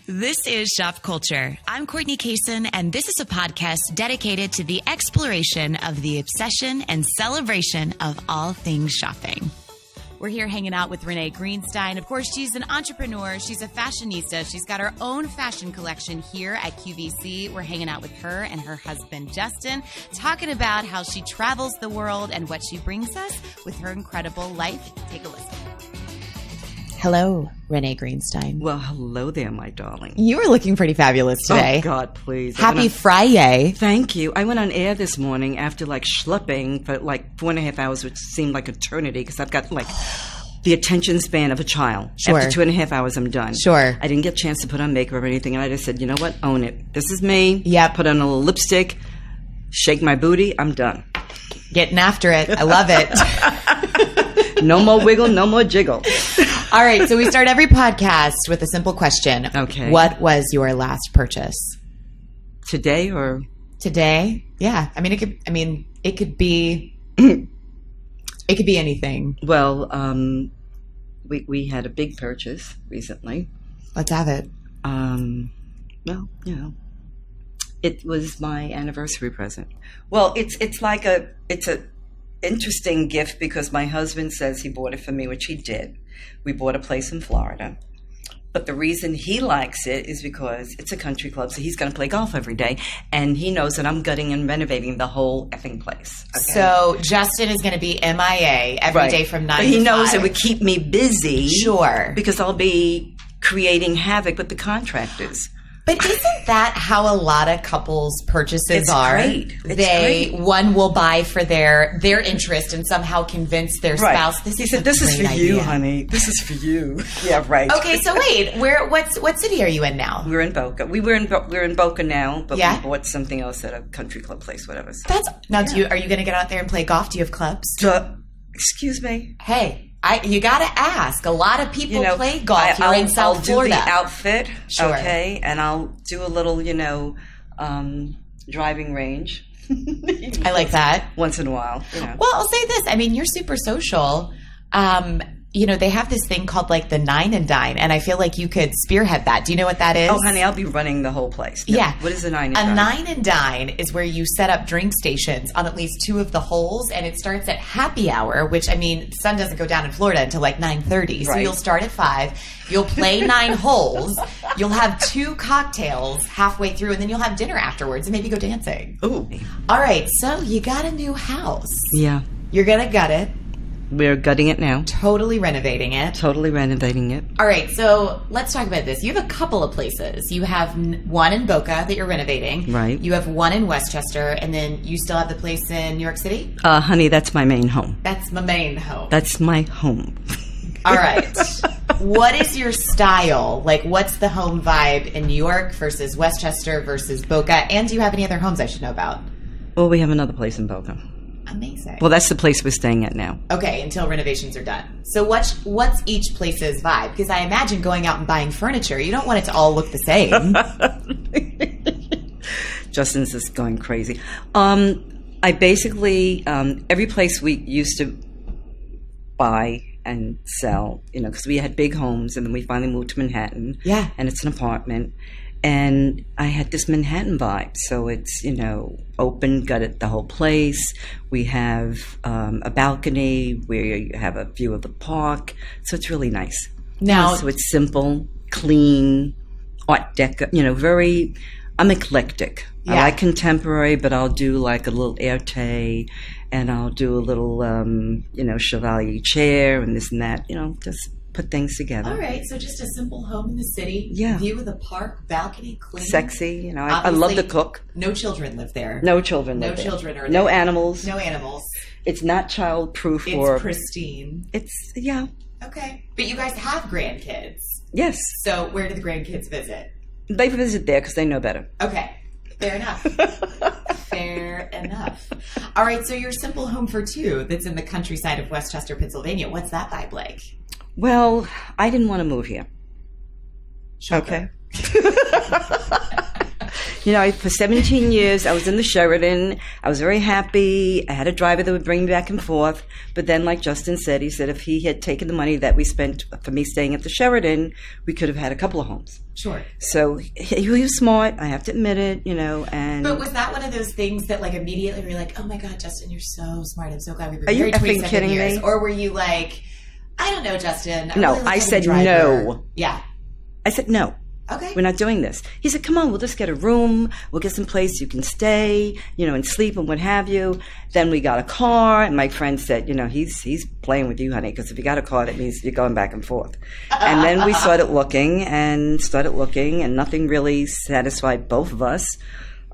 This is Shop Culture. I'm Courtney Cason, and this is a podcast dedicated to the exploration of the obsession and celebration of all things shopping. We're here hanging out with Renee Greenstein. Of course, she's an entrepreneur. She's a fashionista. She's got her own fashion collection here at QVC. We're hanging out with her and her husband, Justin, talking about how she travels the world and what she brings us with her incredible life. Take a listen. Hello, Renee Greenstein. Well, hello there, my darling. You were looking pretty fabulous today. Oh, God, please. Happy Friday. Thank you. I went on air this morning after schlepping for 4.5 hours, which seemed like eternity because I've got the attention span of a child. Sure. After 2.5 hours, I'm done. Sure. I didn't get a chance to put on makeup or anything, and I just said, you know what? Own it. This is me. Yep. Put on a little lipstick, shake my booty, I'm done. Getting after it. I love it. No more wiggle, no more jiggle. All right, so we start every podcast with a simple question. Okay. What was your last purchase? Today or Today? Yeah. I mean, it could be anything. well, we had a big purchase recently. Let's have it. Well, it was my anniversary present. Well, it's a interesting gift because my husband says he bought it for me, which he did. We bought a place in Florida. But the reason he likes it is because it's a country club, so he's going to play golf every day. And he knows that I'm gutting and renovating the whole effing place. Okay? So Justin is going to be MIA every day from 9 to 5. He knows it would keep me busy. Sure. Because I'll be creating havoc with the contractors. But isn't that how a lot of couples' purchases are? Great. It's great. One will buy for their interest and somehow convince their spouse. He said, "This is for you, honey. This is for you." Yeah, right. Okay, so wait, what city are you in now? We're in Boca. We're in Boca now, but Yeah? we bought something else at a country club place, whatever. So. Are you going to get out there and play golf? Do you have clubs? Excuse me. Hey. You got to ask. A lot of people play golf here in South Florida. I'll do the outfit, sure. Okay, and I'll do a little, driving range. I like that. Once in a while, Well, I'll say this. I mean, you're super social. They have this thing called the Nine and Dine, and I feel like you could spearhead that. Do you know what that is? Oh, honey, I'll be running the whole place. No, yeah. What is a Nine and Dine? A Nine and Dine is where you set up drink stations on at least 2 of the holes, and it starts at happy hour, which, the sun doesn't go down in Florida until 9:30. So you'll start at 5. You'll play 9 holes. You'll have 2 cocktails halfway through, and then you'll have dinner afterwards and maybe go dancing. Ooh. All right. So you got a new house. Yeah. You're going to gut it. We're gutting it now. Totally renovating it. Totally renovating it. All right, so let's talk about this. You have a couple of places. You have one in Boca that you're renovating. Right. You have one in Westchester, and then you still have the place in New York City? Honey, that's my main home. That's my main home. That's my home. All right. What is your style? What's the home vibe in New York versus Westchester versus Boca? And do you have any other homes I should know about? Well, we have another place in Boca. Amazing. Well, that's the place we're staying at now. Okay, until renovations are done. So what's each place's vibe? Because I imagine going out and buying furniture, you don't want it to all look the same. Justin's just going crazy. I basically, every place we used to buy and sell, because we had big homes, and then we finally moved to Manhattan. Yeah. And it's an apartment. And I had this Manhattan vibe. So it's, open, gutted the whole place. We have a balcony where you have a view of the park. So it's really nice. Now, so it's simple, clean, Art Deco, I'm eclectic. Yeah. I like contemporary, but I'll do a little Arte, and I'll do a little, Chevalier chair and this and that, just put things together. All right, so just a simple home in the city, view of the park, balcony, clean. Sexy, I love to cook. No children live there. No children live there. No children are there. No animals. No animals. It's not child-proof. It's pristine. Yeah. Okay. But you guys have grandkids. Yes. So where do the grandkids visit? They visit there because they know better. Okay. Fair enough. Fair enough. All right, so your simple home for 2 that's in the countryside of Westchester, Pennsylvania. What's that vibe like? Well, I didn't want to move here. Shocker. Okay. For 17 years, I was in the Sheraton. I was very happy. I had a driver that would bring me back and forth. But then, like Justin said, he said if he had taken the money that we spent for me staying at the Sheraton, we could have had a couple of homes. Sure. So he was smart. I have to admit it, and... But was that one of those things that, like, immediately were like, oh, my God, Justin, you're so smart. I'm so glad we've been married 27 years. Or were you like, I don't know, Justin. No, I said no. Yeah. I said no. Okay. We're not doing this. He said, come on, we'll just get a room. We'll get some place you can stay, and sleep and what have you. Then we got a car. And my friend said, he's playing with you, honey, because if you got a car, that means you're going back and forth. And then we started looking, and nothing really satisfied both of us.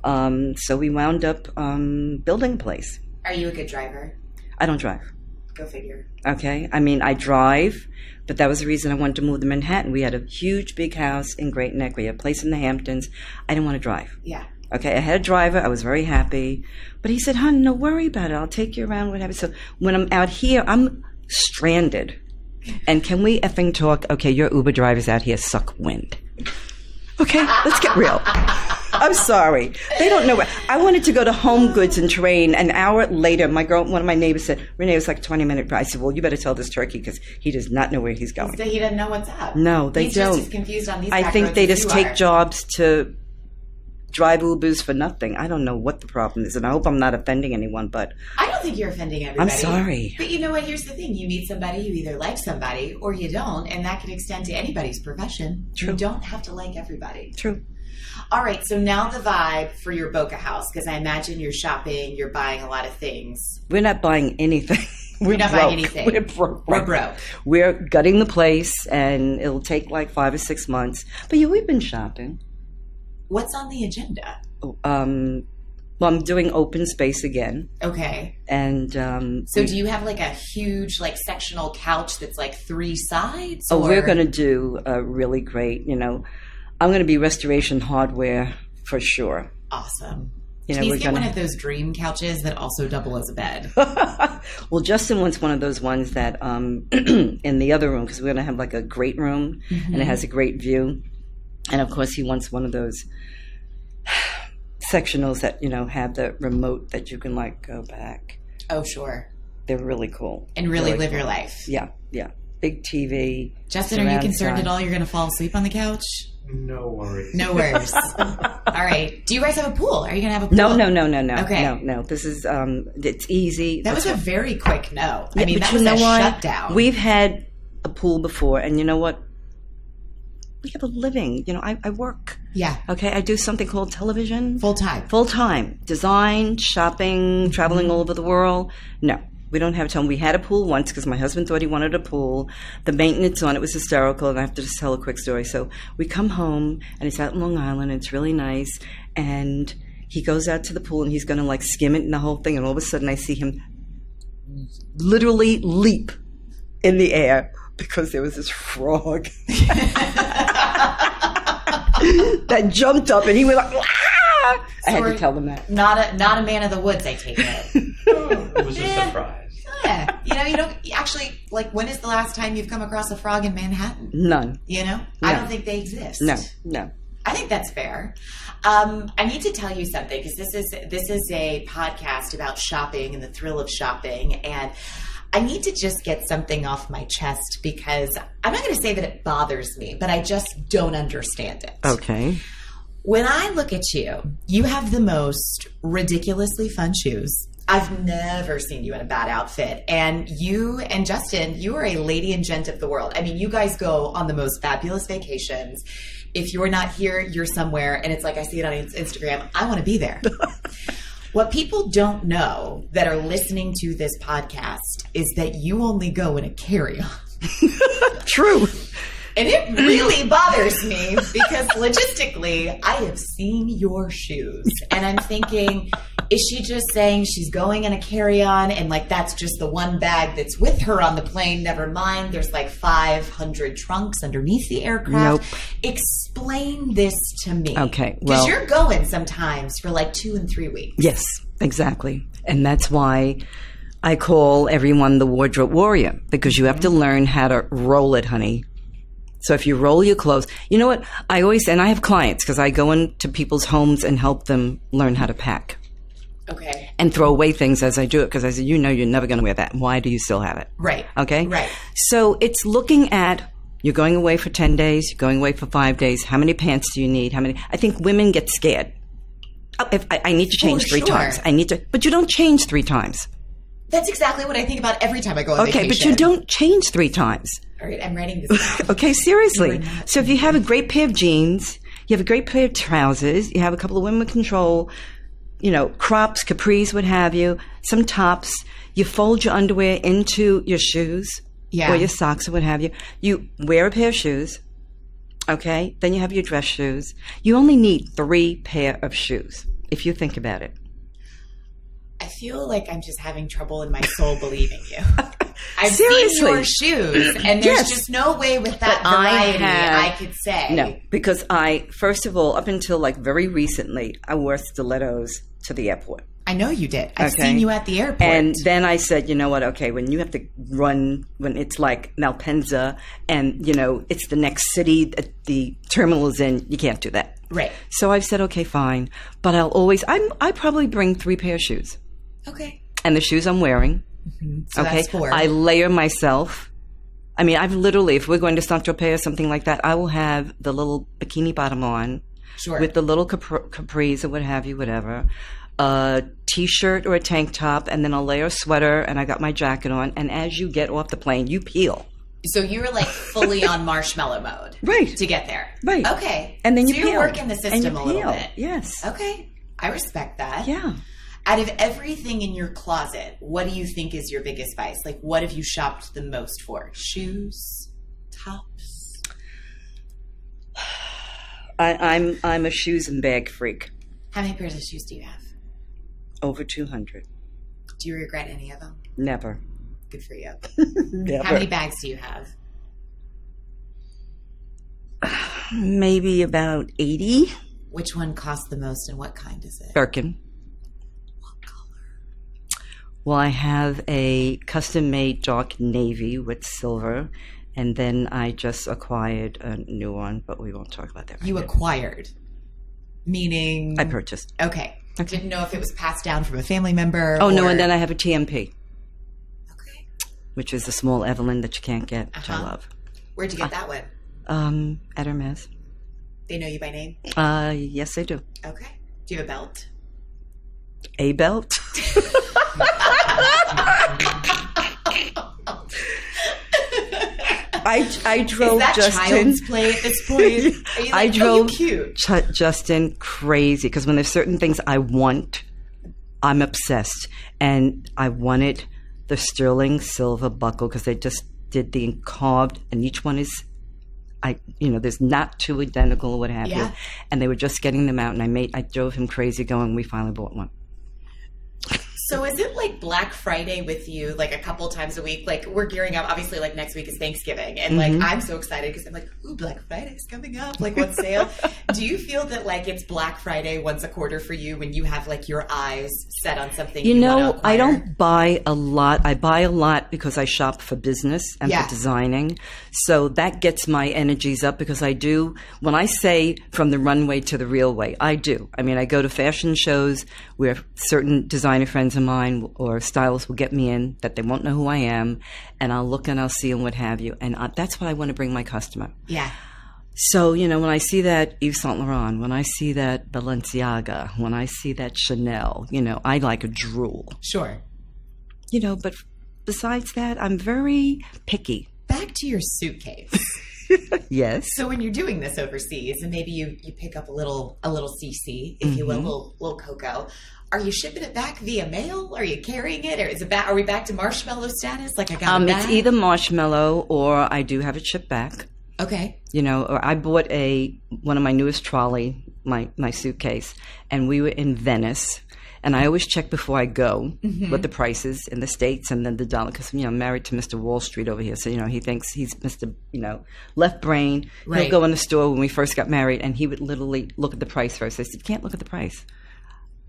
So we wound up building a place. Are you a good driver? I don't drive. Go figure. Okay. I drive, but that was the reason I wanted to move to Manhattan. We had a huge, big house in Great Neck. We had a place in the Hamptons. I didn't want to drive. Yeah. Okay. I had a driver. I was very happy. But he said, hon, no worry about it. I'll take you around, whatever. So when I'm out here, I'm stranded. And can we effing talk? Okay, your Uber drivers out here suck wind. Okay, let's get real. I'm sorry. They don't know. I wanted to go to Home Goods and Terrain. An hour later, one of my neighbors said, Renee, it's like a 20-minute drive. I said, well, you better tell this turkey because he does not know where he's going. So he doesn't know what's up. No, they don't. He's just as confused on these I think they just take jobs to drive Ubers for nothing. I don't know what the problem is, and I hope I'm not offending anyone, but... I don't think you're offending everybody. I'm sorry. But you know what? Here's the thing. You meet somebody, you either like somebody or you don't, and that could extend to anybody's profession. True. You don't have to like everybody. True. All right, so now the vibe for your Boca house, because I imagine you're shopping, you're buying a lot of things. We're not buying anything. We're not buying anything. We're broke. We're broke. We're gutting the place, and it'll take like 5 or 6 months. But yeah, we've been shopping. What's on the agenda? Well, I'm doing open space again. Okay. And so do you have like a huge like sectional couch that's like 3 sides? Oh, we're going to do a really great, I'm going to be Restoration Hardware for sure. Awesome. Please get one of those dream couches that also double as a bed. Well, Justin wants one of those ones that in the other room, because we're going to have like a great room and it has a great view. And of course, he wants one of those sectionals that, have the remote that you can like go back. Oh, sure. They're really cool. And really live your life. Yeah, yeah. Big TV. Justin, are you concerned at all you're going to fall asleep on the couch? No worries. No worries. All right. Do you guys have a pool? Are you going to have a pool? No. Okay. No. This is, it's easy. That was a very quick no. I mean, that was a shutdown. We've had a pool before, and you know what? We have a living. I work. Yeah. Okay. I do something called television. Full time. Full time. Design, shopping, traveling all over the world. No. We don't have time. We had a pool once because my husband thought he wanted a pool. The maintenance on it was hysterical, and I have to just tell a quick story. So we come home, and it's out in Long Island, and it's really nice, and he goes out to the pool, and he's going to, like, skim it and the whole thing, and all of a sudden I see him literally leap in the air because there was this frog that jumped up, and he went like, ah! I had to tell them that. Not a man of the woods, I take it. It was a surprise. Yeah. You don't actually, like, when is the last time you've come across a frog in Manhattan? None. No. I don't think they exist. No. I think that's fair. I need to tell you something because this is a podcast about shopping and the thrill of shopping, and I need to just get something off my chest because I'm not going to say that it bothers me, but I just don't understand it. Okay. When I look at you, you have the most ridiculously fun shoes. I've never seen you in a bad outfit. And you and Justin, you are a lady and gent of the world. I mean, you guys go on the most fabulous vacations. If you're not here, you're somewhere. And it's like, I see it on Instagram. I want to be there. What people don't know that are listening to this podcast is that you only go in a carry-on. True. And it really bothers me because logistically, I have seen your shoes. And I'm thinking, is she just saying she's going in a carry-on and like that's just the one bag that's with her on the plane? Never mind. There's like 500 trunks underneath the aircraft. Nope. Explain this to me. Okay. Because you're going sometimes for like 2 and 3 weeks. Yes, exactly. And that's why I call everyone the wardrobe warrior, because you have to learn how to roll it, honey. So if you roll your clothes, you know what? I have clients because I go into people's homes and help them learn how to pack. Okay. And throw away things as I do it because I said, you're never going to wear that. Why do you still have it? Right. Okay? Right. So it's looking at, you're going away for 10 days, you're going away for 5 days. How many pants do you need? I think women get scared. Oh, if I need to change three times. But you don't change 3 times. That's exactly what I think about every time I go on vacation. Okay, but you don't change 3 times. All right, I'm writing this down. Okay, seriously. So if you have a great pair of jeans, you have a great pair of trousers, you have a couple of women control, crops, capris, what have you, some tops, you fold your underwear into your shoes or your socks or what have you. You wear a pair of shoes, okay? Then you have your dress shoes. You only need 3 pair of shoes, if you think about it. I feel like I'm just having trouble in my soul believing you. I've Seriously. seen your shoes, and there's just no way with that variety I could say. No, because first of all, up until like very recently, I wore stilettos to the airport. I know you did. I've seen you at the airport. And then I said, you know what, okay, when you have to run, when it's like Malpensa and, it's the next city that the terminal is in, you can't do that. Right. So I've said, okay, fine. But I probably bring 3 pair of shoes. Okay. And the shoes I'm wearing. Mm-hmm. So okay. That's 4. I layer myself. I mean, I've literally, if we're going to Saint-Tropez or something like that, I will have the little bikini bottom on. Sure. With the little capris or what have you, whatever. A T-shirt or a tank top, and then I'll layer a sweater, and I got my jacket on. And as you get off the plane, you peel. So you're like fully on marshmallow mode. Right. To get there. Right. Okay. And then you peel. So you're working the system a little bit. Yes. Okay. I respect that. Yeah. Out of everything in your closet, what do you think is your biggest vice? Like, what have you shopped the most for? Shoes? Tops? I'm a shoes and bag freak. How many pairs of shoes do you have? Over 200. Do you regret any of them? Never. Good for you. Never. How many bags do you have? Maybe about 80. Which one costs the most and what kind is it? Birkin. What color? Well, I have a custom-made dark navy with silver, and then I just acquired a new one, but we won't talk about that right You now. acquired? Meaning? I purchased. Okay. Didn't know if it was passed down from a family member. Oh, no, and then I have a TMP. Okay. Which is the small Evelyn that you can't get, which I love. Where'd you get that one? At Hermes. They know you by name? Yes, they do. Okay. Do you have a belt? A belt? I drove Is that Justin. Child's play at this point? Are you like, I drove cute. Justin crazy because when there's certain things I want, I'm obsessed, and I wanted the sterling silver buckle because they just did the carved, and each one is, there's not 2 identical or what have you, and they were just getting them out, and I drove him crazy going. We finally bought one. So is it like Black Friday with you, like a couple times a week? Like we're gearing up, obviously like next week is Thanksgiving. And like I'm so excited because I'm like, ooh, Black Friday's coming up. Like what's sale? Do you feel that like it's Black Friday once a quarter for you when you have like your eyes set on something you want to acquire? I don't buy a lot. I buy a lot because I shop for business and for designing. So that gets my energies up because I do, when I say from the runway to the real way, I do. I mean, I go to fashion shows where certain designer friends of mine or stylists will get me in that they won't know who I am, and I'll look and I'll see and what have you. And that's what I want to bring my customer. Yeah. So, when I see that Yves Saint Laurent, when I see that Balenciaga, when I see that Chanel, I like a drool. Sure. But besides that, I'm very picky. Back to your suitcase. Yes. So when you're doing this overseas and maybe you pick up a little CC, if you will, little cocoa, are you shipping it back via mail? Are you carrying it? Or is it are we back to marshmallow status? Like I got it back? It's either marshmallow or I do have it shipped back. Okay. Or I bought one of my newest trolley, my suitcase, and we were in Venice. And I always check before I go what the price is in the States and then the dollar. Because, I'm married to Mr. Wall Street over here. So, he thinks he's Mr., left brain. Right. He'll go in the store when we first got married and he would literally look at the price first. I said, you can't look at the price.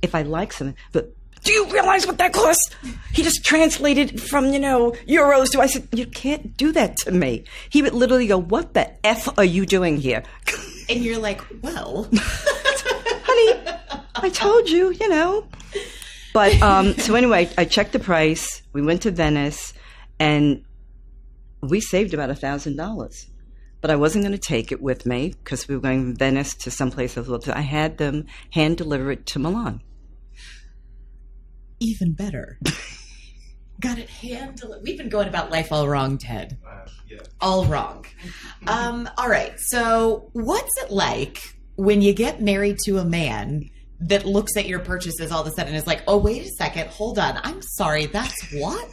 If I like something, but Do you realize what that costs? He just translated from, euros to, I said, you can't do that to me. He would literally go, what the F are you doing here? And you're like, well. Honey, I told you, But, so anyway, I checked the price. We went to Venice, and we saved about $1,000. But I wasn't going to take it with me because we were going from Venice to someplace else. I had them hand deliver it to Milan. Even better. Got it hand delivered. We've been going about life all wrong, Ted. Yeah. All wrong. All right. So what's it like when you get married to a man that looks at your purchases all of a sudden and is like, oh, wait a second. Hold on. I'm sorry. That's what?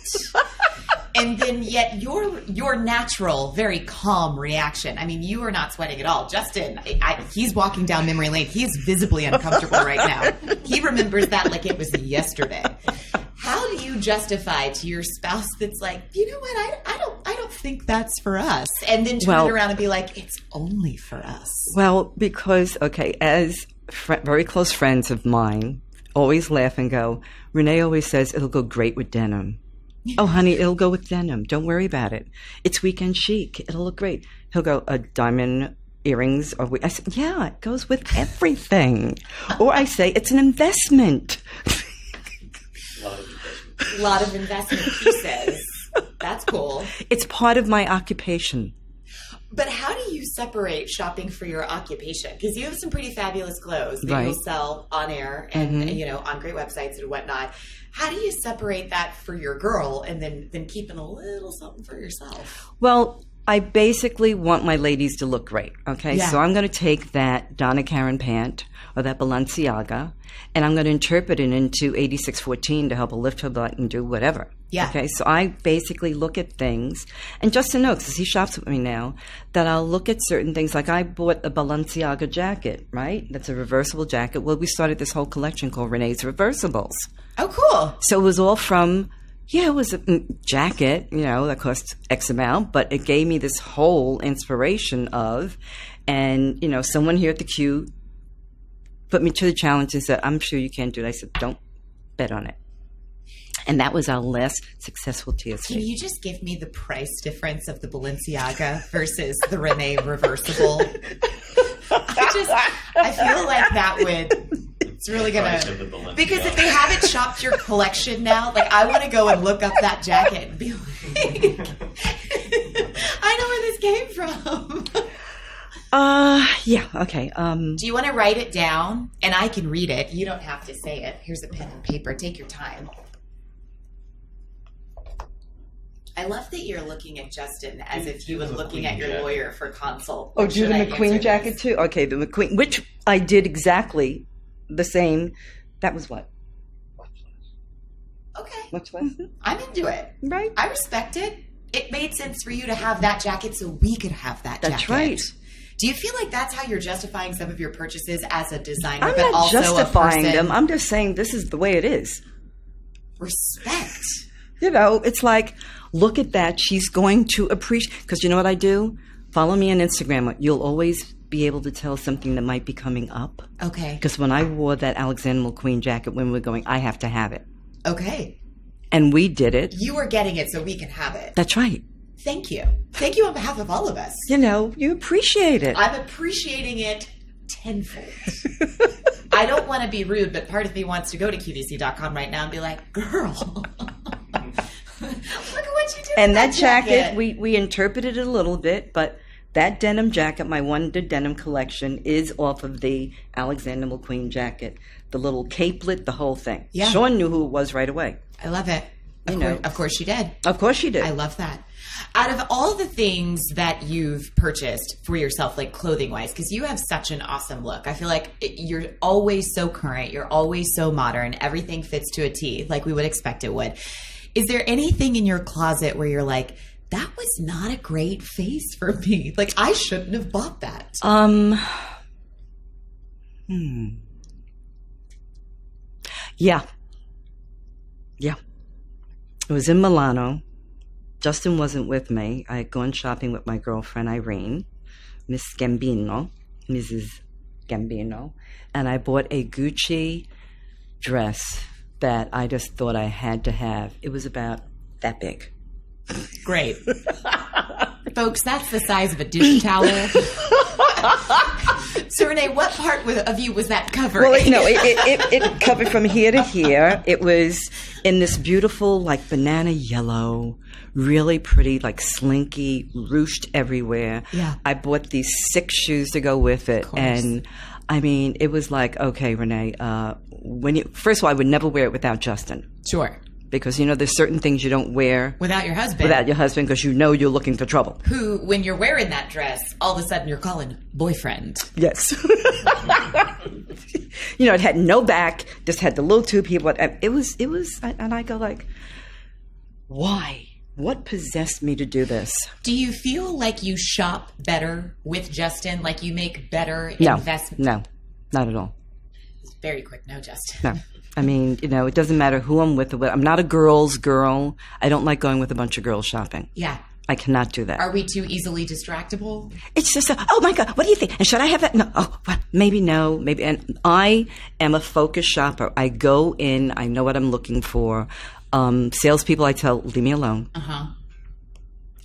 And then yet your natural, very calm reaction. I mean, you are not sweating at all. Justin, he's walking down memory lane. He is visibly uncomfortable right now. He remembers that like it was yesterday. How do you justify to your spouse that's like, you know what, I don't think that's for us, and then turn it around and be like, it's only for us? Well, because, as very close friends of mine always laugh and go, Renee always says it'll go great with denim. Oh, honey, it'll go with denim. Don't worry about it. It's weekend chic. It'll look great. He'll go, diamond earrings. I said, yeah, it goes with everything. Or I say, it's an investment. A lot of investment pieces. That's cool. It's part of my occupation. But how do you separate shopping for your occupation? Because you have some pretty fabulous clothes that you'll sell on air and on great websites and whatnot. How do you separate that for your girl and then keeping a little something for yourself? Well, I basically want my ladies to look great. Okay, so I'm going to take that Donna Karan pant or that Balenciaga, and I'm going to interpret it into 8614 to help her lift her butt and do whatever. Yeah. Okay, so I basically look at things, and Justin knows, because he shops with me now, that I'll look at certain things. Like I bought a Balenciaga jacket, right? That's a reversible jacket. Well, we started this whole collection called Renee's Reversibles. Oh, cool. So it was all from, it was a jacket, that cost X amount, but it gave me this whole inspiration of, and, someone here at the Q put me to the challenge and said, I'm sure you can't do it. I said, don't bet on it. And that was our last successful TSV. Can you just give me the price difference of the Balenciaga versus the Renee reversible? I feel like that would, it's really going to, because if they haven't shopped your collection now, like I want to go and look up that jacket and be like, I know where this came from. Yeah, okay. Do you want to write it down? And I can read it. You don't have to say it. Here's a pen and paper. Take your time. I love that you're looking at Justin as if you were looking at your lawyer for consult. Oh, do the McQueen jacket too? Okay, the McQueen, which I did exactly the same. That was what? Okay. Much less? I'm into it. Right. I respect it. It made sense for you to have that jacket so we could have that jacket. That's right. Do you feel like that's how you're justifying some of your purchases as a designer, I'm but not also justifying a person? them. I'm just saying this is the way it is. Respect. It's like, look at that. She's going to appreciate, because you know what I do? Follow me on Instagram. You'll always be able to tell something that might be coming up. Okay. Because when I wore that Alexander McQueen jacket when we were going, I have to have it. Okay. And we did it. You were getting it so we can have it. That's right. Thank you. Thank you on behalf of all of us. You appreciate it. I'm appreciating it tenfold. I don't want to be rude, but part of me wants to go to QVC.com right now and be like, girl, look at what you did. And that jacket, we interpreted it a little bit, but that denim jacket, my Wonder Denim collection, is off of the Alexander McQueen jacket. The little capelet, the whole thing. Yeah. Sean knew who it was right away. I love it. Of course she did. Of course she did. I love that. Out of all the things that you've purchased for yourself, like clothing-wise, because you have such an awesome look. I feel like you're always so current. You're always so modern. Everything fits to a T, like we would expect it would. Is there anything in your closet where you're like, that was not a great face for me? Like, I shouldn't have bought that. Yeah. It was in Milano. Justin wasn't with me. I had gone shopping with my girlfriend, Irene, Mrs. Gambino, and I bought a Gucci dress that I just thought I had to have. It was about that big. Great. Folks, that's the size of a dish towel. So, Renee, what part of you was that covering? Well, it covered from here to here. It was in this beautiful, like, banana yellow, really pretty, like, slinky, ruched everywhere. Yeah. I bought these 6 shoes to go with it. And, I mean, it was like, okay, Renee, first of all, I would never wear it without Justin. Sure. Because, there's certain things you don't wear. Without your husband. Without your husband, because you're looking for trouble. Who, when you're wearing that dress, all of a sudden you're calling boyfriend. Yes. It had no back, just had the little two people. It was, and I go like, why? What possessed me to do this? Do you feel like you shop better with Justin? Like you make better investments? No, not at all. Very quick, no, Justin. No. I mean, it doesn't matter who I'm with. I'm not a girl's girl. I don't like going with a bunch of girls shopping. Yeah. I cannot do that. Are we too easily distractible? It's just, oh my God, what do you think? And should I have that? No. Oh, well, maybe no. Maybe. And I am a focused shopper. I go in. I know what I'm looking for. Salespeople, I tell, leave me alone. Uh-huh.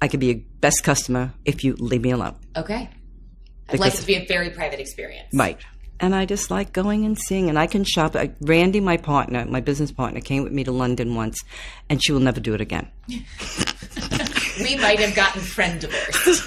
I could be a best customer if you leave me alone. Okay. I'd like it to be a very private experience. Right. And I just like going and seeing, and I can shop. Randy, my partner, my business partner, came with me to London once, and she will never do it again. We might have gotten friend divorced.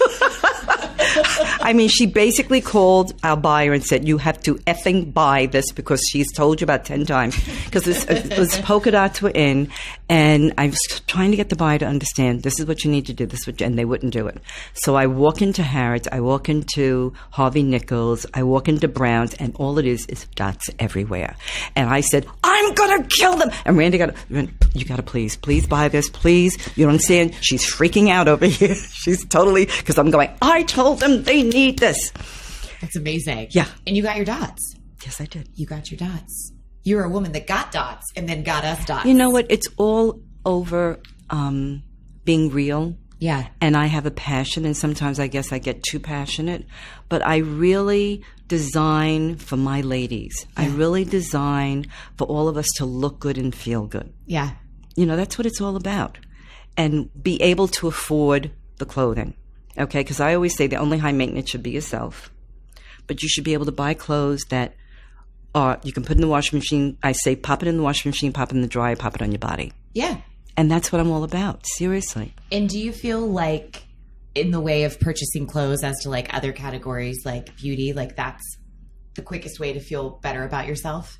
I mean, she basically called our buyer and said, you have to effing buy this because she's told you about 10 times. Because it was polka dots were in, and I was trying to get the buyer to understand, this is what you need to do, and they wouldn't do it. So I walk into Harrods, I walk into Harvey Nichols, I walk into Brown's, and all it is dots everywhere. And I said, I'm going to kill them. And Randy you got to please buy this, please. You don't understand? She's freaking out over here. She's totally, because I'm going, I told them they need this. That's amazing. Yeah. And you got your dots. Yes, I did. You got your dots. You're a woman that got dots and then got us dots. You know what? It's all over being real. Yeah. And I have a passion, and sometimes I guess I get too passionate, but I really design for my ladies. Yeah. I really design for all of us to look good and feel good. Yeah. That's what it's all about. And be able to afford the clothing. Okay? Because I always say the only high maintenance should be yourself. But you should be able to buy clothes that you can put in the washing machine. I say pop it in the washing machine, pop it in the dryer, pop it on your body. Yeah. And that's what I'm all about. Seriously. And do you feel like in the way of purchasing clothes as to like other categories like beauty, like that's the quickest way to feel better about yourself?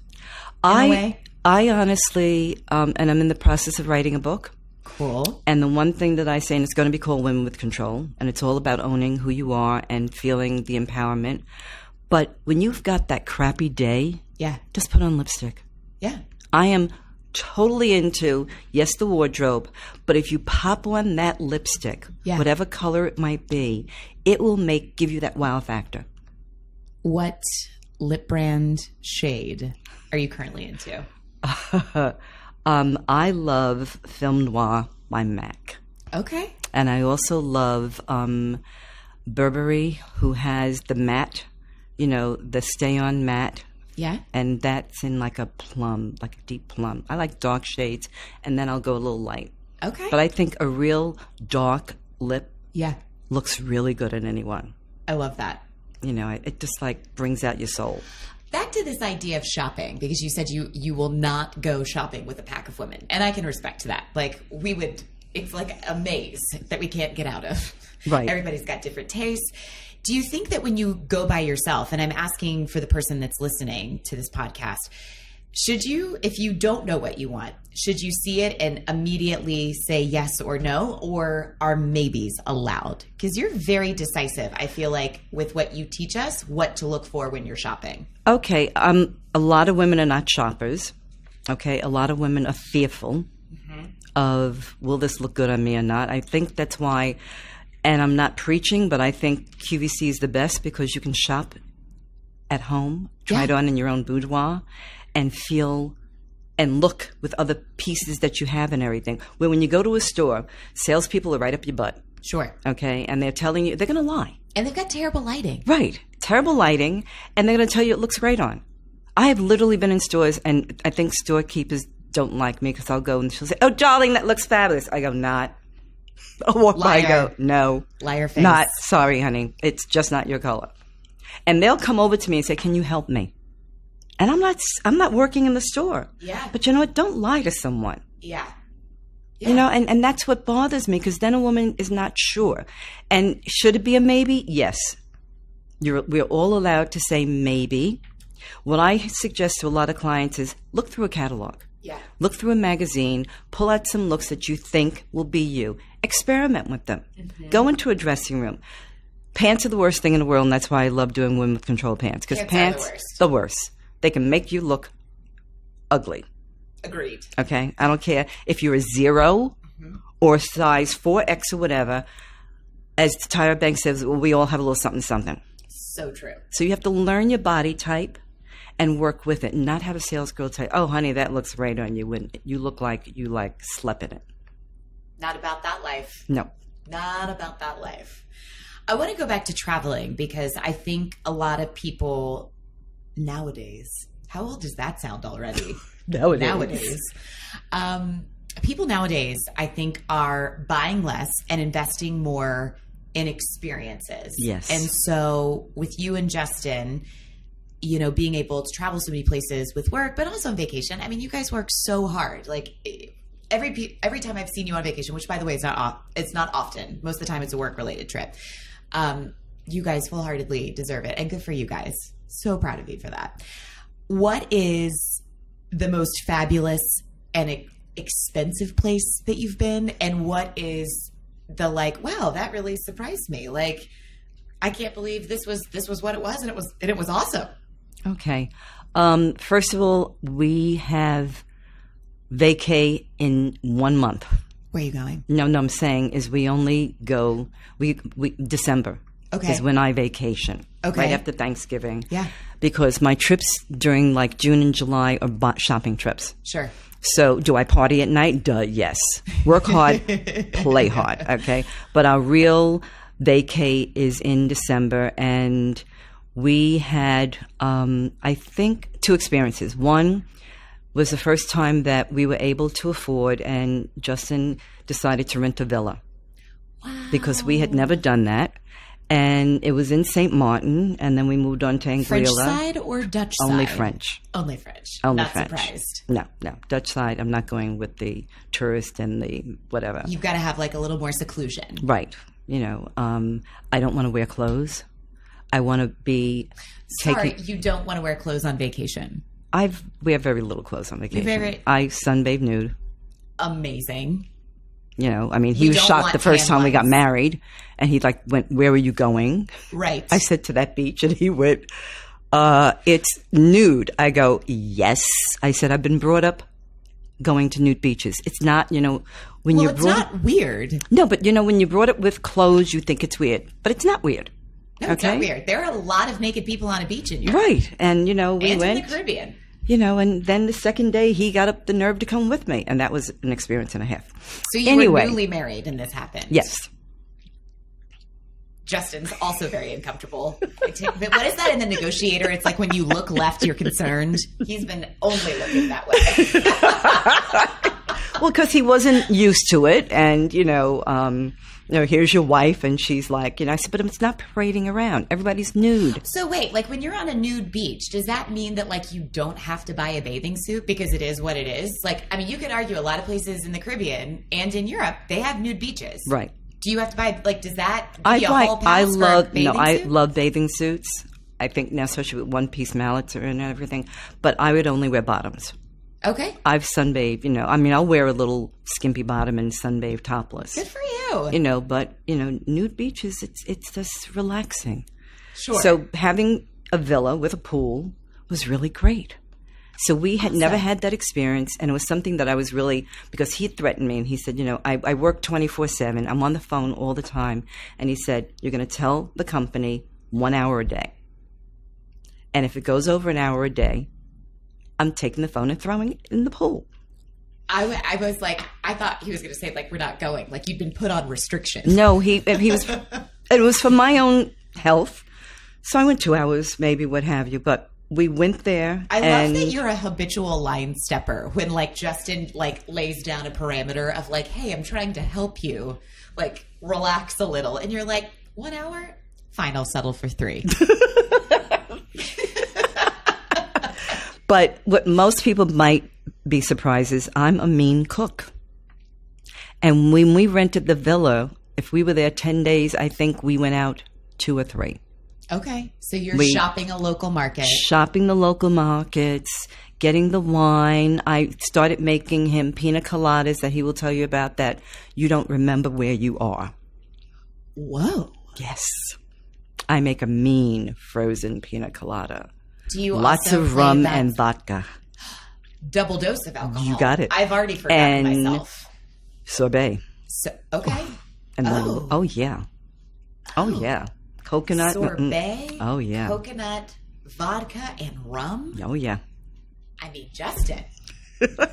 I honestly, and I'm in the process of writing a book. Cool. And the one thing that I say, and it's going to be called Women with Control, and it's all about owning who you are and feeling the empowerment. But when you've got that crappy day, just put on lipstick. Yeah. I am totally into, yes, the wardrobe, but if you pop on that lipstick, whatever color it might be, it will give you that wow factor. What lip brand shade are you currently into? I love Film Noir by MAC. Okay. And I also love Burberry, who has the matte, the stay-on matte. Yeah. And that's in like a plum, like a deep plum. I like dark shades, and then I'll go a little light. Okay. But I think a real dark lip looks really good on anyone. I love that. It just like brings out your soul. Back to this idea of shopping, because you said you will not go shopping with a pack of women. And I can respect that. Like it's like a maze that we can't get out of. Right. Everybody's got different tastes. Do you think that when you go by yourself, and I'm asking for the person that's listening to this podcast, should you, if you don't know what you want, should you see it and immediately say yes or no, or are maybes allowed? Because you're very decisive, I feel like, with what you teach us, what to look for when you're shopping. Okay. A lot of women are not shoppers. Okay. A lot of women are fearful of, will this look good on me or not? I think that's why, and I'm not preaching, but I think QVC is the best because you can shop at home, try it on in your own boudoir, and feel and look with other pieces that you have and everything. Where when you go to a store, salespeople are right up your butt. Sure. Okay? And they're telling you, they're going to lie. And they've got terrible lighting. Right. Terrible lighting. And they're going to tell you it looks great on. I have literally been in stores, and I think storekeepers don't like me because I'll go and she'll say, "Oh, darling, that looks fabulous." I go, "Not." I'll walk by and go, "No. Liar face. Not. Sorry, honey. It's just not your color." And they'll come over to me and say, "Can you help me?" And I'm not working in the store. Yeah. But you know what? Don't lie to someone. Yeah. You know, and that's what bothers me, because then a woman is not sure. And should it be a maybe? Yes. We're all allowed to say maybe. What I suggest to a lot of clients is look through a catalog. Yeah. Look through a magazine. Pull out some looks that you think will be you. Experiment with them. Mm-hmm. Go into a dressing room. Pants are the worst thing in the world, and that's why I love doing women with control pants. Because pants are the worst. They can make you look ugly. Agreed. Okay? I don't care if you're a 0 or size 4X or whatever. As Tyra Banks says, we all have a little something, something. So true. So you have to learn your body type and work with it, and not have a sales girl tell you, "Oh, honey, that looks right on you," when you look like you slept in it. Not about that life. No. Not about that life. I want to go back to traveling, because I think a lot of people nowadays, how old does that sound already? Nowadays. People nowadays, I think, are buying less and investing more in experiences. Yes. And so with you and Justin, you know, being able to travel so many places with work, but also on vacation. I mean, you guys work so hard. Like every time I've seen you on vacation, which by the way, it's not often. Most of the time it's a work related trip. You guys full-heartedly deserve it. And good for you guys. So proud of you for that. What is the most fabulous and expensive place that you've been? And what is the wow, that really surprised me. Like, I can't believe this was what it was, and it was awesome. Okay. First of all, we have vacay in 1 month. Where are you going? No, I'm saying is we only go December. Okay. Is when I vacation. Okay. Right after Thanksgiving. Yeah. Because my trips during June and July are shopping trips. Sure. So do I party at night? Duh, yes. Work hard, play hard, okay? But our real vacay is in December, and we had, I think, 2 experiences. One was the first time that we were able to afford, and Justin decided to rent a villa. Wow. Because we had never done that. And it was in St. Martin, and then we moved on to Anguilla. French side or Dutch side? Only French. Only French. Only Not French. Surprised. No. Dutch side, I'm not going with the tourist and the whatever. You've got to have a little more seclusion. Right. You know, I don't want to wear clothes. I want to be Sorry, you don't want to wear clothes on vacation. We have very little clothes on vacation. I sunbathe nude. Amazing. You know, I mean, he was shocked the first time we got married, and he went, "Where are you going?" Right. I said, "To that beach," and he went, "It's nude." I go, "Yes." I said, "I've been brought up going to nude beaches. It's not, when you're it's not weird. No, but when you're brought up with clothes, you think it's weird, but it's not weird. No, it's not weird. There are a lot of naked people on a beach in Europe. Right, and we went in the Caribbean. And then the second day he got up the nerve to come with me, and that was an experience and a half. So you were newly married and this happened? Yes. Justin's also very uncomfortable. What is that in The Negotiator? It's like when you look left, you're concerned. He's been only looking that way. Well, because he wasn't used to it, and here's your wife, and she's like, I said, but it's not parading around. Everybody's nude. So wait, when you're on a nude beach, does that mean that you don't have to buy a bathing suit because it is what it is? You could argue a lot of places in the Caribbean and in Europe, they have nude beaches. Right. Do you have to buy, does that give you a whole pass for a bathing suit? I love bathing suits. I think now, especially with one-piece mallets and everything, but I would only wear bottoms. Okay. I've sunbathed, I'll wear a little skimpy bottom and sunbathe topless. Good for you. But nude beaches, it's just relaxing. Sure. So having a villa with a pool was really great. So we had never had that experience, and it was something that I was really, because he threatened me, and he said, I work 24/7. I'm on the phone all the time. And he said, you're going to tell the company 1 hour a day. And if it goes over an hour a day, I'm taking the phone and throwing it in the pool. I was I thought he was going to say, we're not going. You'd been put on restrictions. No, he was, it was for my own health. So I went 2 hours, maybe, what have you. But we went there. I love that you're a habitual line stepper when like Justin like lays down a parameter of like, hey, I'm trying to help you. Like, relax a little. And you're like, 1 hour? Fine, I'll settle for 3. But what most people might be surprised is I'm a mean cook. And when we rented the villa, if we were there 10 days, I think we went out 2 or 3. Okay. So you're shopping a local market. Shopping the local markets, getting the wine. I started making him pina coladas that he will tell you about that you don't remember where you are. Whoa. Yes. I make a mean frozen pina colada. Do you Lots also of rum and vodka. Double dose of alcohol. You got it. I've already forgotten myself. Sorbet. So, okay. And then, oh yeah. Oh yeah. Coconut. Sorbet. Oh yeah. Coconut, vodka, and rum. Oh yeah. I mean, Justin.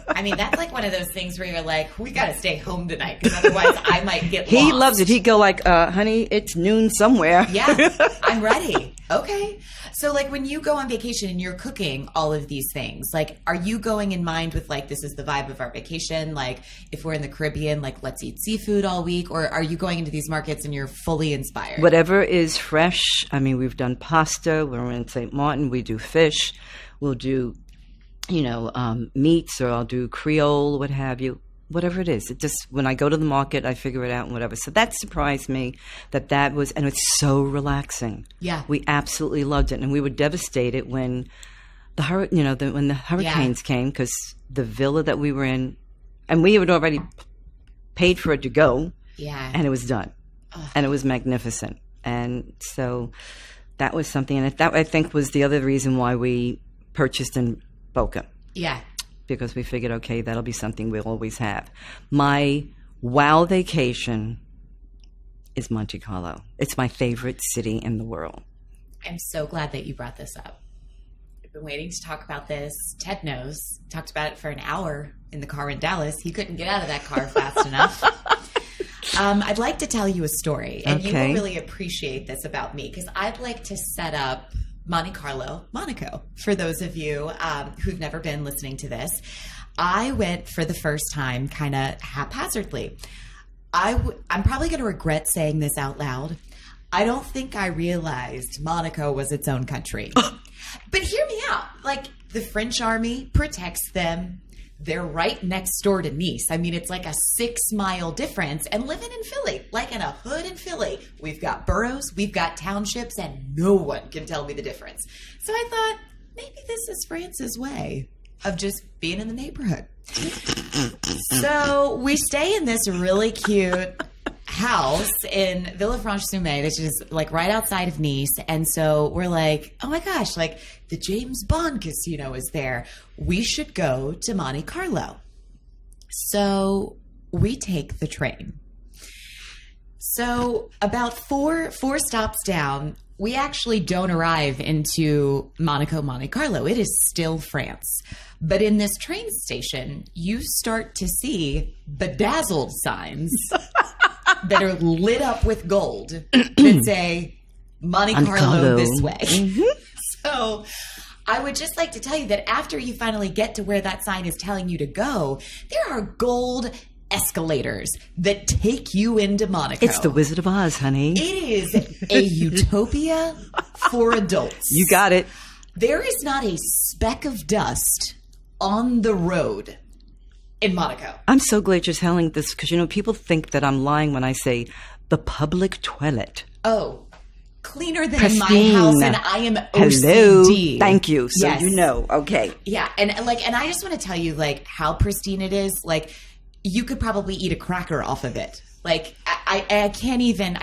I mean, that's like one of those things where you're like, we got to stay home tonight because otherwise I might get lost. He loves it. He'd go like, honey, it's noon somewhere. Yeah, I'm ready. Okay. So like when you go on vacation and you're cooking all of these things, like are you going in mind with like, this is the vibe of our vacation? Like if we're in the Caribbean, like let's eat seafood all week, or are you going into these markets and you're fully inspired? Whatever is fresh. I mean, we've done pasta. We're in St. Martin. We do fish. We'll do meats, or I'll do Creole, what have you, whatever it is. It just, when I go to the market, I figure it out and whatever. So that surprised me that was, and it's so relaxing. Yeah. We absolutely loved it. And we were devastated when when the hurricanes came, because the villa that we were in, and we had already paid for it to go. Yeah. And it was done. Ugh. And it was magnificent. And so that was something, and that I think was the other reason why we purchased in Boca. Yeah. Because we figured, okay, that'll be something we'll always have. My wow vacation is Monte Carlo. It's my favorite city in the world. I'm so glad that you brought this up. I've been waiting to talk about this. Ted knows. Talked about it for an hour in the car in Dallas. He couldn't get out of that car fast enough. I'd like to tell you a story, and you will really appreciate this about me, because I'd like to set up Monte Carlo, Monaco. For those of you who've never been listening to this, I went for the first time kind of haphazardly. I'm probably going to regret saying this out loud. I don't think I realized Monaco was its own country. But hear me out. Like, the French army protects them. They're right next door to Nice. I mean, it's like a 6-mile difference. And living in Philly, like in a hood in Philly, we've got boroughs, we've got townships, and no one can tell me the difference. So I thought, maybe this is France's way of just being in the neighborhood. So we stay in this really cute house in Villefranche-sur-Mer, which is like right outside of Nice. And so we're like, oh my gosh, like the James Bond casino is there. We should go to Monte Carlo. So we take the train. So about four stops down, we actually don't arrive into Monaco, Monte Carlo. It is still France. But in this train station, you start to see bedazzled signs that are lit up with gold that say Monte Carlo this way. Mm-hmm. So I would just like to tell you that after you finally get to where that sign is telling you to go, there are gold escalators that take you into Monaco. It's the Wizard of Oz, honey. It is a utopia for adults. You got it. There is not a speck of dust on the road in Monaco. I'm so glad you're telling this, because, people think that I'm lying when I say the public toilet. Oh, cleaner than Pristine. In my house, and I am OCD. Hello. Thank you. So yes. Okay. Yeah, and I just want to tell you, like, how pristine it is. Like, you could probably eat a cracker off of it. Like, I can't even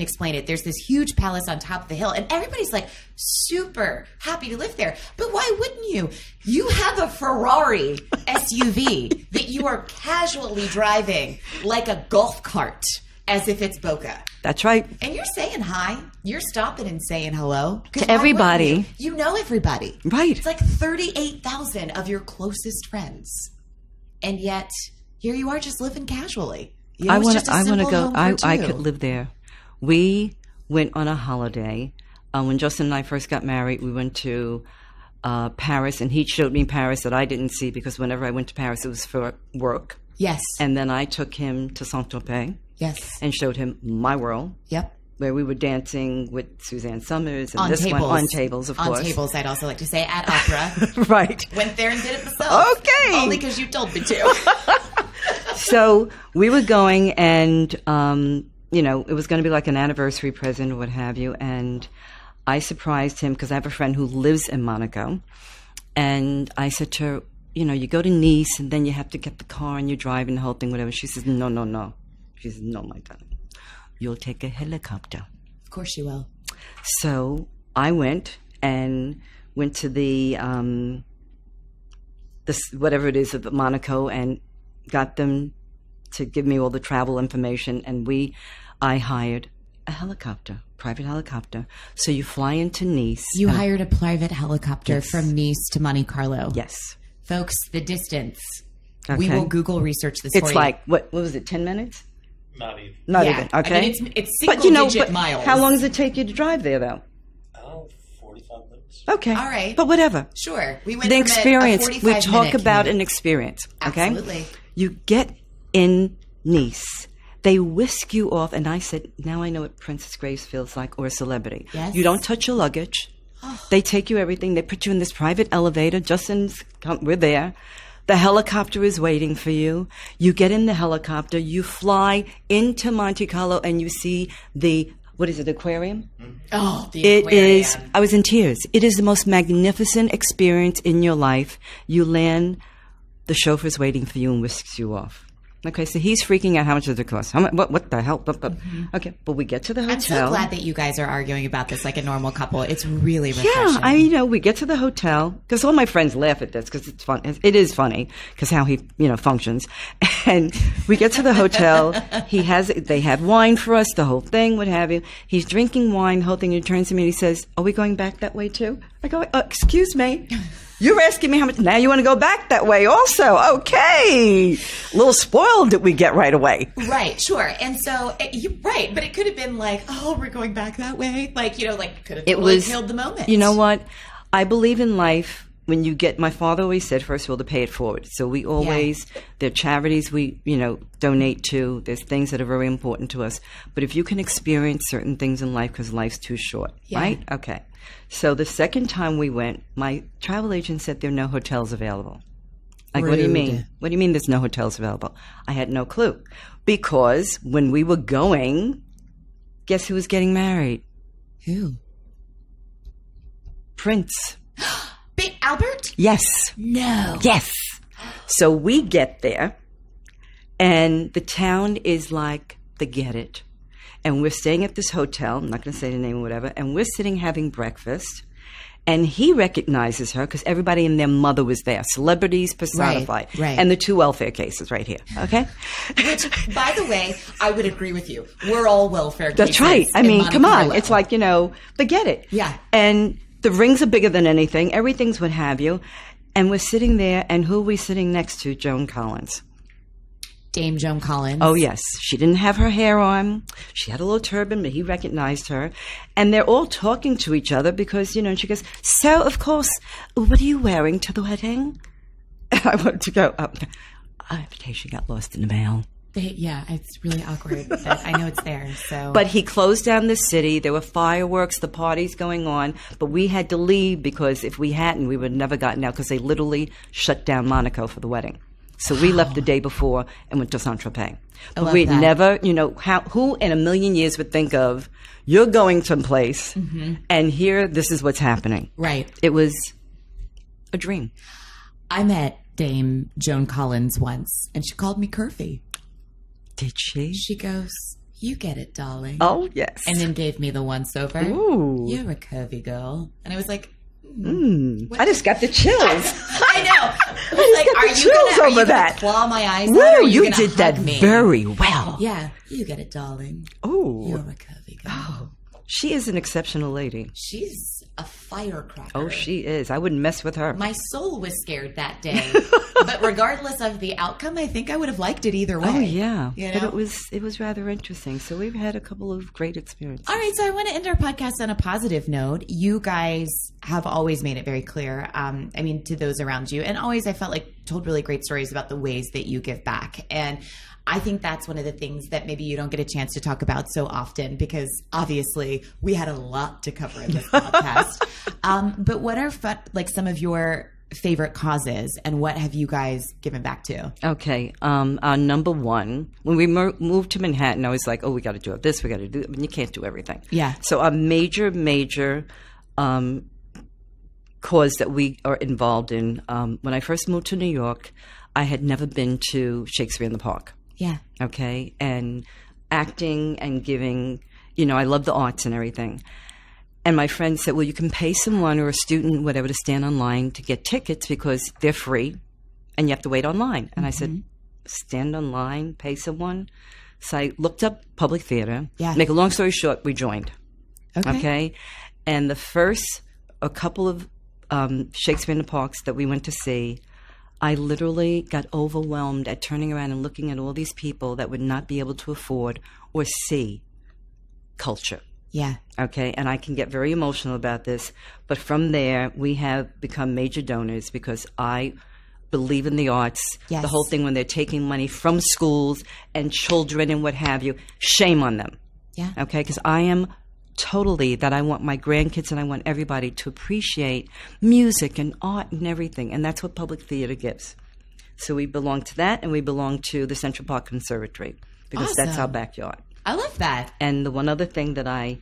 explain it. There's this huge palace on top of the hill, and everybody's like super happy to live there. But why wouldn't you? You have a Ferrari SUV that you are casually driving like a golf cart as if it's Boca. That's right. And you're saying hi. You're stopping and saying hello. To everybody. You know everybody. Right. It's like 38,000 of your closest friends. And yet, here you are just living casually. I want to go. I could live there. We went on a holiday. When Justin and I first got married, we went to Paris, and he showed me Paris that I didn't see because whenever I went to Paris, it was for work. Yes. And then I took him to Saint-Tropez. Yes. And showed him my world. Yep. Where we were dancing with Suzanne Summers and on this tables. one on tables, of course. On tables, I'd also like to say, at opera. Right. Went there and did it myself. Okay. Only because you told me to. So we were going, and it was going to be like an anniversary present or what have you. And I surprised him because I have a friend who lives in Monaco, and I said to her, you go to Nice, and then you have to get the car and you drive and the whole thing, whatever. She says, no. She says, no, my darling. You'll take a helicopter. Of course you will. So I went to the whatever it is of Monaco, and got them to give me all the travel information, and I hired a helicopter, private helicopter. So you fly into Nice. You hired a private helicopter from Nice to Monte Carlo. Yes. Folks, the distance. Okay. We will Google research this for you. It's like, what was it, 10 minutes? Not even. Not even, okay. I mean, it's single-digit miles. How long does it take you to drive there, though? 45 minutes. Okay. All right. But whatever. Sure. We went The from experience. a We talk about commute. an experience, okay? Absolutely. You get in Nice. They whisk you off, and I said, now I know what Princess Grace feels like, or a celebrity. Yes. You don't touch your luggage. Oh. They take you everything. They put you in this private elevator. We're there. The helicopter is waiting for you. You get in the helicopter. You fly into Monte Carlo, and you see the aquarium? Oh, the It aquarium. is, I was in tears. It is the most magnificent experience in your life. You land, the chauffeur's waiting for you and whisks you off. Okay, so he's freaking out. How much does it cost? What the hell? Okay, but we get to the hotel. I'm so glad that you guys are arguing about this like a normal couple. It's really refreshing. Yeah, we get to the hotel because all my friends laugh at this because it's fun. It is funny because how he, functions. And we get to the hotel. They have wine for us, the whole thing, what have you. He's drinking wine, the whole thing. And he turns to me and he says, "Are we going back that way too?" I go, "Excuse me." You're asking me how much. Now you want to go back that way also. Okay. A little spoiled that we get right away. Right, sure. And so, right. But it could have been like, oh, we're going back that way. Like, could have totally killed the moment. You know what? I believe in life. When you get, my father always said, first of all, to pay it forward. So we always, there are charities we, donate to. There's things that are very important to us. But if you can experience certain things in life, because life's too short, right? Okay. So the second time we went, my travel agent said there are no hotels available. Like, Rude. What do you mean? What do you mean there's no hotels available? I had no clue. Because when we were going, guess who was getting married? Who? Prince. Big Albert? Yes. No. Yes. So we get there, and the town is like the Get It. And we're staying at this hotel. I'm not going to say the name or whatever. And we're sitting having breakfast. And he recognizes her because everybody and their mother was there. Celebrities personified. Right. And the 2 welfare cases right here. Okay? Which, by the way, I would agree with you. We're all welfare cases. That's right. I mean, come on. It's like, forget it. Yeah. And the rings are bigger than anything. Everything's what have you. And we're sitting there. And who are we sitting next to? Joan Collins. Dame Joan Collins. Oh, yes. She didn't have her hair on. She had a little turban, but he recognized her. And they're all talking to each other because, and she goes, "So, of course, what are you wearing to the wedding?" And I wanted to go, our invitation got lost in the mail. It's really awkward. I know it's there, so. But he closed down the city. There were fireworks, the party's going on. But we had to leave because if we hadn't, we would have never gotten out because they literally shut down Monaco for the wedding. So we left the day before and went to Saint-Tropez. But we'd never, who in a million years would think of, you're going someplace and here, this is what's happening. Right. It was a dream. I met Dame Joan Collins once and she called me curvy. Did she? She goes, "You get it, darling." Oh, yes. And then gave me the once over. Ooh. "You're a curvy girl." And I was like, I just got the chills. I know. Are you going to claw my eyes out, or are you gonna did that me? very well. Yeah. "You get it, darling." Oh. "You're a curvy girl." Oh. She is an exceptional lady. She's a firecracker. Oh, she is. I wouldn't mess with her. My soul was scared that day. But regardless of the outcome, I think I would have liked it either way. Oh, yeah. You But know? it was rather interesting. So we've had a couple of great experiences. All right, so I want to end our podcast on a positive note. You guys have always made it very clear, to those around you, and always I felt like told really great stories about the ways that you give back. And I think that's one of the things that maybe you don't get a chance to talk about so often, because obviously we had a lot to cover in this podcast. But what are some of your favorite causes, and what have you guys given back to? Okay. Our number one, when we moved to Manhattan, I was like, we got to do this, we got to do it. I mean, you can't do everything. Yeah. So our major cause that we are involved in, when I first moved to New York, I had never been to Shakespeare in the Park. Yeah. Okay. And acting and giving, I love the arts and everything. And my friend said, well, you can pay someone or a student, whatever, to stand online to get tickets because they're free and you have to wait online. And I said, stand online, pay someone. So I looked up public theater. Yeah. Make a long story short, we joined. Okay. And a couple of Shakespeare in the Parks that we went to see, I literally got overwhelmed at turning around and looking at all these people that would not be able to afford or see culture. Yeah. Okay. And I can get very emotional about this. But from there, we have become major donors because I believe in the arts. Yes. The whole thing when they're taking money from schools and children and what have you, shame on them. Yeah. Okay. Because I am totally that I want my grandkids and I want everybody to appreciate music and art and everything. And that's what public theater gives. So we belong to that, and we belong to the Central Park Conservatory because that's our backyard. I love that. And the one other thing that I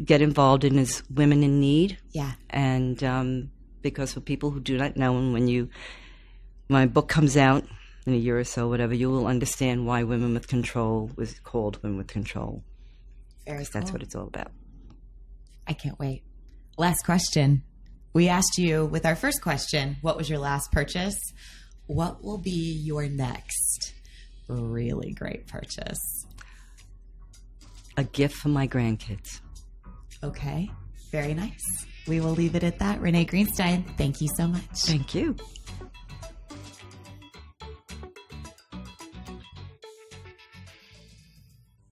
get involved in is women in need. Yeah. And because for people who do not know, and when my book comes out in a year or so, whatever, you will understand why Women with Control was called Women with Control. Very cool. That's what it's all about. I can't wait. Last question. We asked you with our first question, what was your last purchase? What will be your next really great purchase? A gift for my grandkids. Okay. Very nice. We will leave it at that. Renee Greenstein, thank you so much. Thank you.